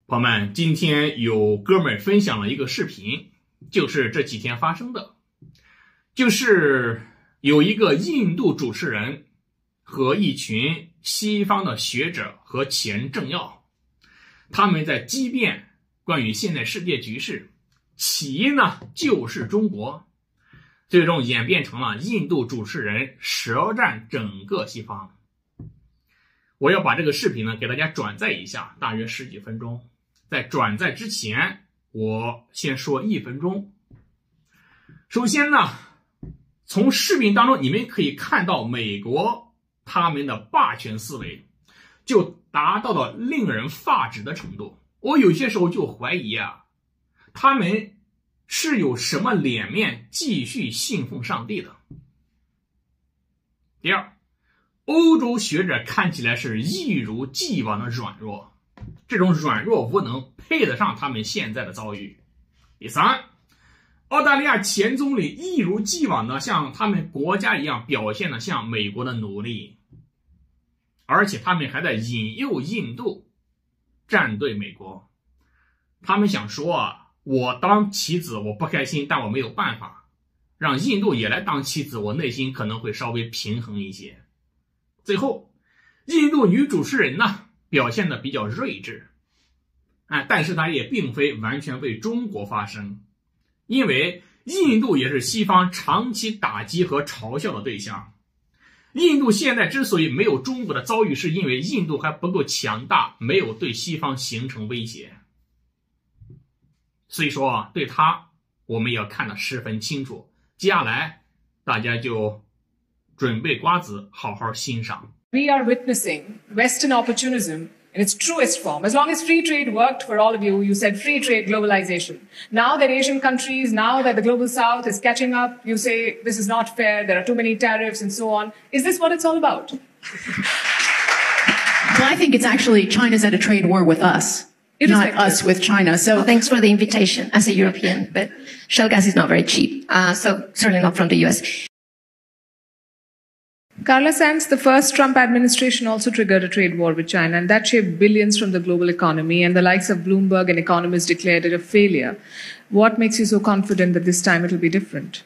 朋友们，今天有哥们儿分享了一个视频，就是这几天发生的，就是有一个印度主持人和一群西方的学者和前政要，他们在激辩关于现在世界局势，起因呢就是中国，最终演变成了印度主持人舌战整个西方。我要把这个视频呢给大家转载一下，大约10几分钟。在转载之前，我先说1分钟。首先呢，从视频当中你们可以看到美国他们的霸权思维就达到了令人发指的程度。我有些时候就怀疑他们是有什么脸面继续信奉上帝的。第二，欧洲学者看起来是一如既往的软弱，这种软弱无能配得上他们现在的遭遇。第三，澳大利亚前总理一如既往的像他们国家一样表现的像美国的奴隶，而且他们还在引诱印度站队美国。他们想说我当棋子我不开心，但我没有办法，让印度也来当棋子，我内心可能会稍微平衡一些。最后，印度女主持人呢表现的比较睿智，但是她也并非完全为中国发声，因为印度也是西方长期打击和嘲笑的对象。印度现在之所以没有中国的遭遇，是因为印度还不够强大，没有对西方形成威胁。所以说对他我们要看得十分清楚，接下来大家就准备瓜子好好欣赏。 We are witnessing Western opportunism in its truest form. As long as free trade worked for all of you, you said free trade globalization. Now that Asian countries, now that the global south is catching up, you say this is not fair, there are too many tariffs and so on. Is this what it's all about? Well, I think it's actually China's at a trade war with us, not us with China. So thanks for the invitation as a European, but shale gas is not very cheap, so certainly not from the US. Carla Sands, the first Trump administration also triggered a trade war with China, and that shaved billions from the global economy, and the likes of Bloomberg and economists declared it a failure. What makes you so confident that this time it will be different?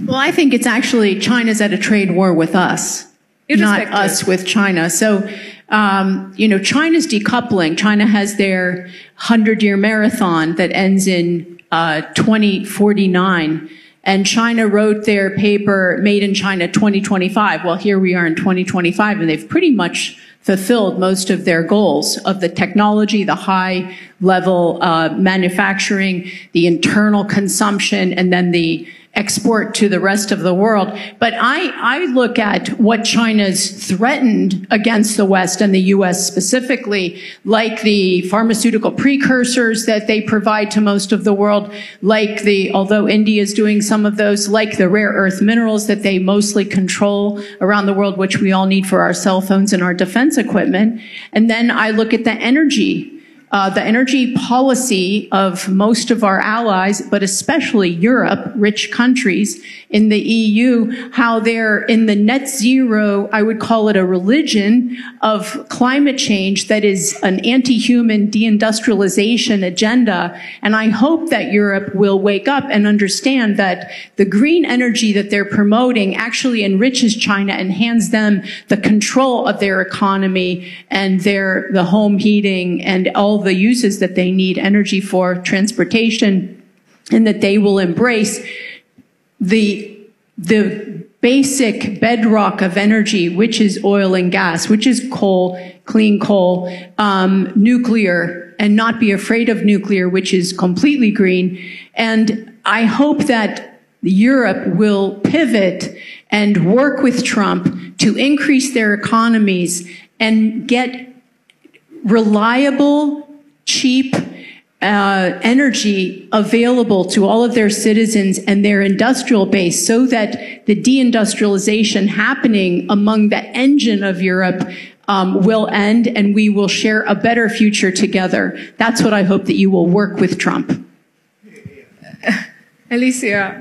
Well, I think it's actually China's at a trade war with us, not us with China. So, China's decoupling. China has their 100-year marathon that ends in 2049. And China wrote their paper, Made in China 2025. Well, here we are in 2025, and they've pretty much fulfilled most of their goals of the technology, the high-level manufacturing, the internal consumption, and then the export to the rest of the world. But I look at what China's threatened against the West and the U.S. specifically, like the pharmaceutical precursors that they provide to most of the world, like although India is doing some of those, like the rare earth minerals that they mostly control around the world, which we all need for our cell phones and our defense equipment. And then I look at the energy policy of most of our allies, but especially Europe, rich countries in the EU, how they're in the net zero, I would call it a religion of climate change that is an anti-human deindustrialization agenda. And I hope that Europe will wake up and understand that the green energy that they're promoting actually enriches China and hands them the control of their economy and the home heating and all the uses that they need energy for, transportation, and that they will embrace the basic bedrock of energy, which is oil and gas, which is coal, clean coal, nuclear, and not be afraid of nuclear, which is completely green. And I hope that Europe will pivot and work with Trump to increase their economies and get reliable, cheap energy available to all of their citizens and their industrial base, so that the deindustrialization happening among the engine of Europe will end, and we will share a better future together. That's what I hope that you will work with Trump. Alicia,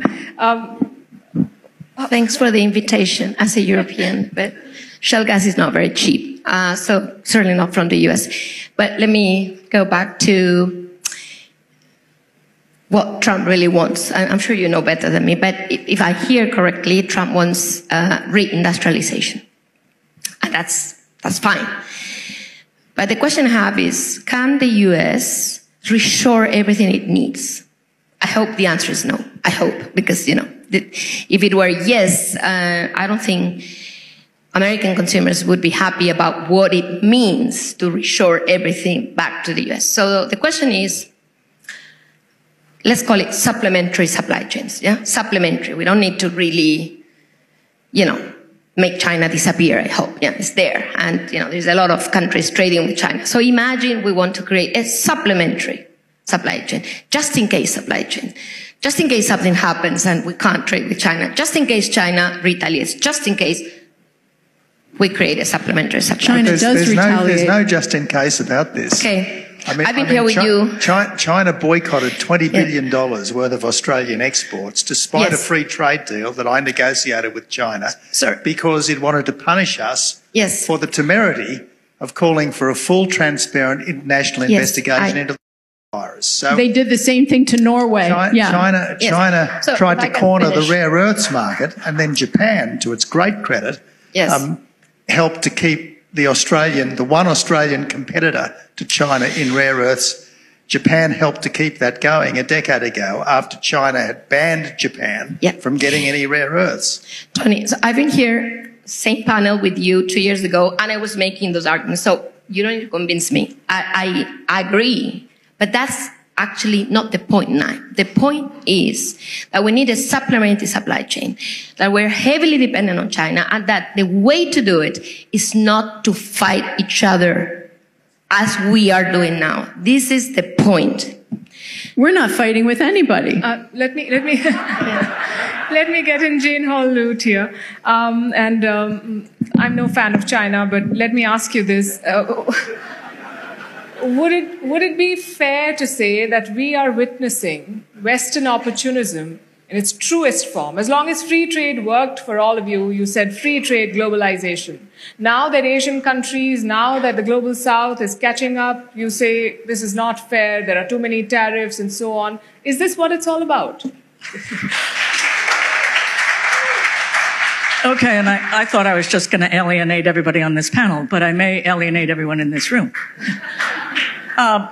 thanks for the invitation as a European, but shale gas is not very cheap, So certainly not from the US. But let me go back to what Trump really wants. I'm sure you know better than me, but if I hear correctly, Trump wants reindustrialization. And that's fine. But the question I have is, can the US reshore everything it needs? I hope the answer is no. I hope, because, if it were yes, I don't think American consumers would be happy about what it means to reshore everything back to the US. So the question is, let's call it supplementary supply chains. Yeah, supplementary. We don't need to really, make China disappear, I hope. Yeah, it's there. And, there's a lot of countries trading with China. So imagine we want to create a supplementary supply chain, just in case supply chain, just in case something happens and we can't trade with China, just in case China retaliates, just in case we create a supplementary supply chain. China does retaliate. There's no just in case about this. Okay. I've been here with you. China boycotted $20 billion worth of Australian exports despite a free trade deal that I negotiated with China because it wanted to punish us for the temerity of calling for a full, transparent international investigation into the virus. So they did the same thing to Norway. China tried to corner the rare earths market, and then Japan, to its great credit, helped to keep the one Australian competitor to China in rare earths. Japan helped to keep that going a decade ago after China had banned Japan from getting any rare earths. Tony, so I've been here, same panel with you 2 years ago, and I was making those arguments. So you don't need to convince me. I agree. But that's actually not the point now. The point is that we need a supplementary supply chain, that we're heavily dependent on China, and that the way to do it is not to fight each other as we are doing now. This is the point. We're not fighting with anybody. Let me let me get in Jane Hall-Lute here. I'm no fan of China, but let me ask you this. Would it be fair to say that we are witnessing Western opportunism in its truest form? As long as free trade worked for all of you, you said free trade globalization. Now that Asian countries, now that the global South is catching up, you say this is not fair, there are too many tariffs and so on. Is this what it's all about? Okay, and I thought I was just going to alienate everybody on this panel, but I may alienate everyone in this room. A,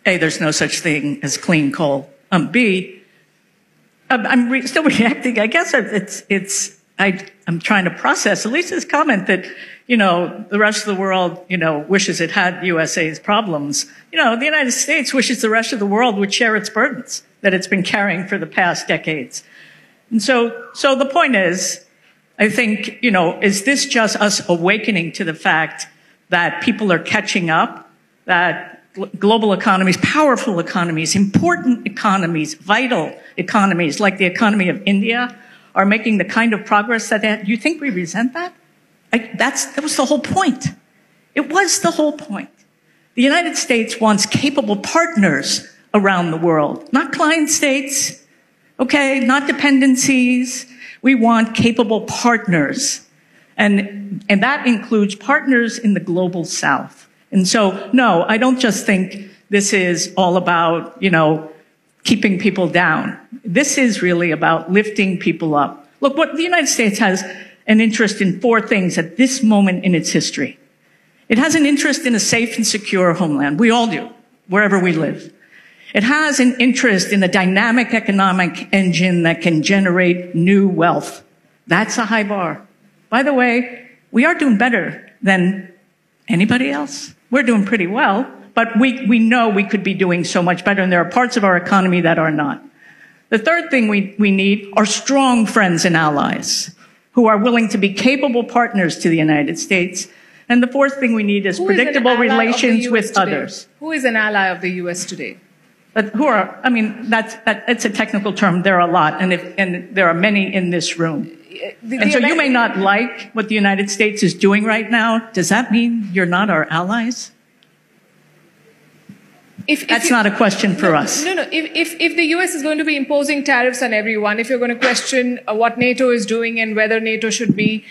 there's no such thing as clean coal. B, I'm still reacting. I guess I'm trying to process Elisa's comment that, the rest of the world, wishes it had USA's problems. The United States wishes the rest of the world would share its burdens that it's been carrying for the past decades. And so the point is, I think, is this just us awakening to the fact that people are catching up, that global economies, powerful economies, important economies, vital economies like the economy of India are making the kind of progress that they had? Do you think we resent that? That was the whole point. It was the whole point. The United States wants capable partners around the world, not client states, okay, not dependencies. We want capable partners. And that includes partners in the global South. And so, no, I don't just think this is all about, keeping people down. This is really about lifting people up. Look, the United States has an interest in 4 things at this moment in its history. It has an interest in a safe and secure homeland. We all do, wherever we live. It has an interest in a dynamic economic engine that can generate new wealth. That's a high bar. By the way, we are doing better than anybody else. We're doing pretty well, but we know we could be doing so much better, and there are parts of our economy that are not. The third thing we need are strong friends and allies who are willing to be capable partners to the United States. And the fourth thing we need is predictable relations with others. Who is an ally of the U.S. today? But it's a technical term. There are a lot, and there are many in this room. And so you may not like what the United States is doing right now. Does that mean you're not our allies? That's not a question for us. No. If the US is going to be imposing tariffs on everyone, if you're going to question what NATO is doing and whether NATO should be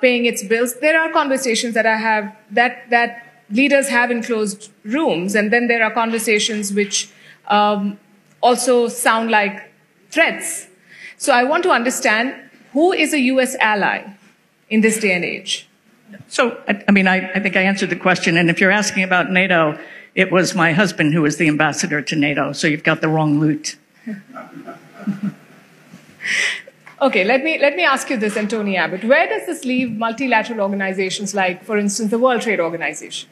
paying its bills, there are conversations that leaders have in closed rooms, and then there are conversations which also sound like threats. So I want to understand, who is a US ally in this day and age? So, I mean, I think I answered the question, and if you're asking about NATO, it was my husband who was the ambassador to NATO, so you've got the wrong loot. Okay, let me ask you this, Tony Abbott. Where does this leave multilateral organizations like, for instance, the World Trade Organization?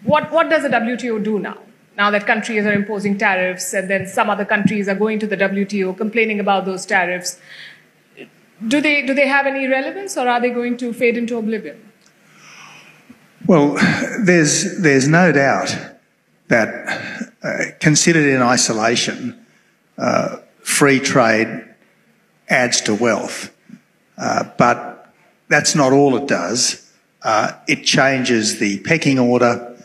What does the WTO do now? Now that countries are imposing tariffs and then some other countries are going to the WTO complaining about those tariffs, do they have any relevance, or are they going to fade into oblivion? Well, there's no doubt that considered in isolation, free trade adds to wealth. But that's not all it does. It changes the pecking order,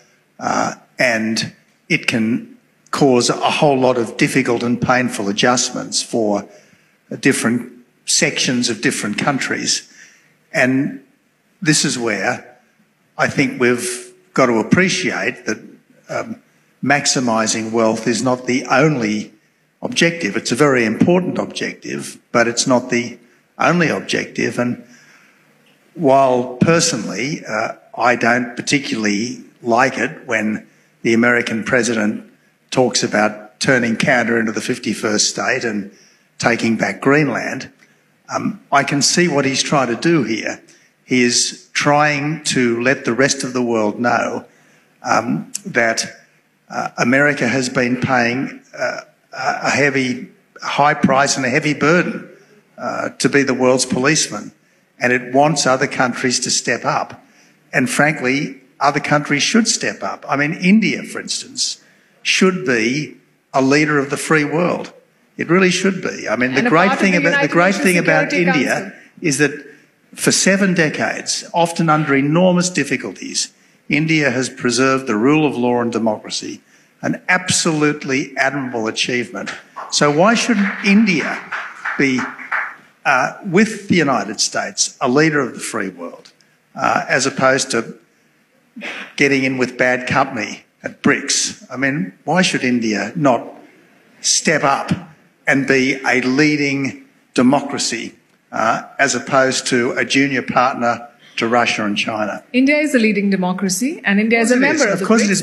and it can cause a whole lot of difficult and painful adjustments for different sections of different countries. And this is where I think we've got to appreciate that maximising wealth is not the only objective. It's a very important objective, but it's not the only objective. And while personally I don't particularly like it when the American president talks about turning Canada into the 51st state and taking back Greenland, I can see what he's trying to do here. He is trying to let the rest of the world know that America has been paying a high price and a heavy burden to be the world's policeman, and it wants other countries to step up. And frankly, other countries should step up. I mean, India, for instance, should be a leader of the free world. It really should be. I mean, the great thing about India is that for 7 decades, often under enormous difficulties, India has preserved the rule of law and democracy, an absolutely admirable achievement. So why shouldn't India be, with the United States, a leader of the free world, as opposed to getting in with bad company at BRICS? I mean, why should India not step up and be a leading democracy as opposed to a junior partner to Russia and China? India is a leading democracy, and India is a member of the BRICS. Of course it is,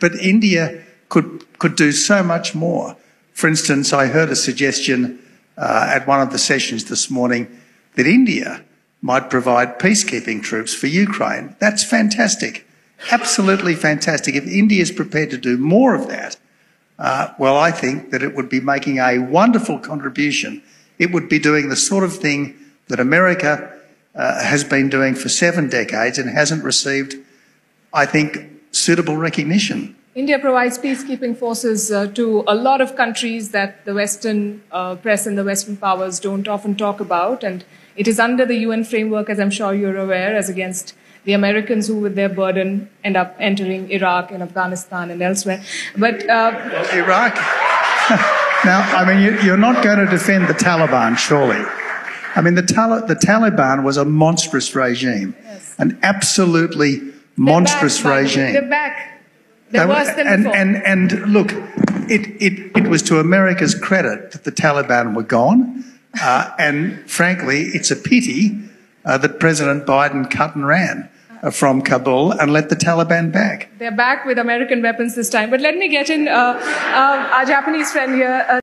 but India could do so much more. For instance, I heard a suggestion at one of the sessions this morning that India might provide peacekeeping troops for Ukraine. That's fantastic, absolutely fantastic. If India is prepared to do more of that, well, I think that it would be making a wonderful contribution. It would be doing the sort of thing that America has been doing for 7 decades and hasn't received, I think, suitable recognition. India provides peacekeeping forces to a lot of countries that the Western press and the Western powers don't often talk about, and it is under the UN framework, as I'm sure you're aware, as against the Americans who, with their burden, end up entering Iraq and Afghanistan and elsewhere. But Iraq. Now, I mean, you're not going to defend the Taliban, surely. I mean, the Taliban was a monstrous regime, yes. An absolutely monstrous regime. They're back. They're worse than before. And look, it was to America's credit that the Taliban were gone, and frankly, it's a pity that President Biden cut and ran from Kabul and let the Taliban back. They're back with American weapons this time. But let me get in our Japanese friend here.